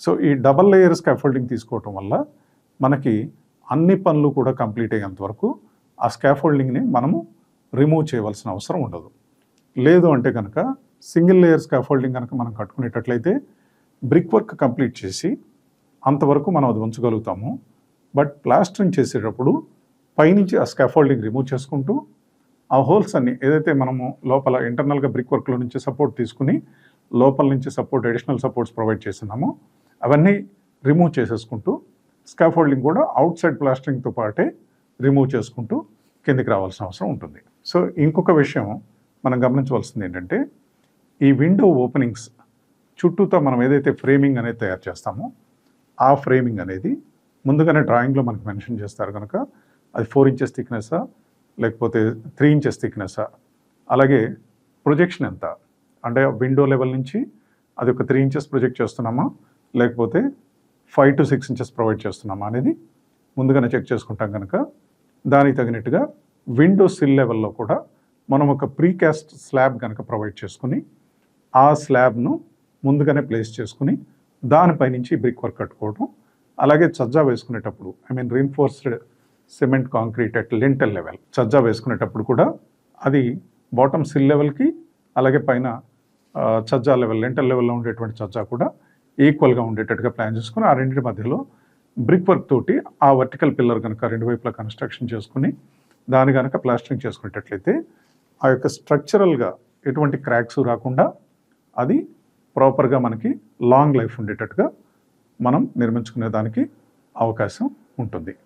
So ఈ double layer scaffolding తీసుకోవటం వల్ల మనకి అన్ని పనులు కూడా కంప్లీట్ అయ్యేంత వరకు ఆ స్కాఫోల్డింగ్ని మనము రిమూవ్ చేయవలసిన అవసరం ఉండదు. లేదు అంటే కనుక సింగిల్ లేయర్ స్కాఫోల్డింగ్ కనుక మనం కట్టుకునేటట్లయితే బ్రిక్ వర్క్ కంప్లీట్ చేసి అంతవరకు మనం అది ఉంచగలుగుతాము. బట్ ప్లాస్టరింగ్ చేసేటప్పుడు పైనుంచి ఆ స్కాఫోల్డింగ్ రిమూవ్ చేసుకుంటూ ఆ హోల్స్ అన్ని ఏదైతే మనము లోపల ఇంటర్నల్గా బ్రిక్ వర్క్లో నుంచి సపోర్ట్ తీసుకుని లోపల నుంచి సపోర్ట్ అడిషనల్ సపోర్ట్స్ ప్రొవైడ్ చేస్తున్నాము అవన్నీ రిమూవ్ చేసేసుకుంటూ స్కాఫోల్డింగ్ కూడా అవుట్ సైడ్ ప్లాస్టరింగ్తో పాటే రిమూవ్ చేసుకుంటూ కిందికి రావాల్సిన అవసరం ఉంటుంది. సో ఇంకొక విషయం మనం గమనించవలసింది ఏంటంటే ఈ విండో ఓపెనింగ్స్ చుట్టూతో మనం ఏదైతే ఫ్రేమింగ్ అనేది తయారు చేస్తామో ఆ ఫ్రేమింగ్ అనేది ముందుగానే డ్రాయింగ్లో మనకు మెన్షన్ చేస్తారు కనుక అది 4 ఇంచెస్ థిక్నెస్సా లేకపోతే 3 ఇంచెస్ థిక్నెస్సా, అలాగే ప్రొజెక్షన్ ఎంత అంటే విండో లెవెల్ నుంచి అది ఒక 3 ఇంచెస్ ప్రొజెక్ట్ చేస్తున్నామా లేకపోతే 5 to 6 ఇంచెస్ ప్రొవైడ్ చేస్తున్నామా అనేది ముందుగానే చెక్ చేసుకుంటాం కనుక దానికి తగినట్టుగా విండో సిల్ లెవెల్లో కూడా మనం ఒక ప్రీకాస్ట్ స్లాబ్ కనుక ప్రొవైడ్ చేసుకుని ఆ స్లాబ్ను ముందుగానే ప్లేస్ చేసుకుని దానిపై నుంచి బ్రిక్ వర్క్ కట్టుకోవడం, అలాగే సజ్జా వేసుకునేటప్పుడు reinforced cement concrete at lintel level సజ్జా వేసుకునేటప్పుడు కూడా అది బాటమ్ సిల్ లెవెల్కి అలాగే పైన సజ్జా లెవెల్ లింటల్ లెవెల్లో ఉండేటువంటి సజ్జా కూడా ఈక్వల్గా ఉండేటట్టుగా ప్లాన్ చేసుకుని ఆ రెండింటి మధ్యలో బ్రిక్ వర్క్ తోటి ఆ వర్టికల్ పిల్లర్ కనుక రెండు వైపులా కన్స్ట్రక్షన్ చేసుకుని దాని కనుక ప్లాస్టరింగ్ చేసుకునేటట్లయితే ఆ యొక్క స్ట్రక్చరల్గా ఎటువంటి క్రాక్స్ రాకుండా అది ప్రాపర్గా మనకి లాంగ్ లైఫ్ ఉండేటట్టుగా మనం నిర్మించుకునే దానికి అవకాశం ఉంటుంది.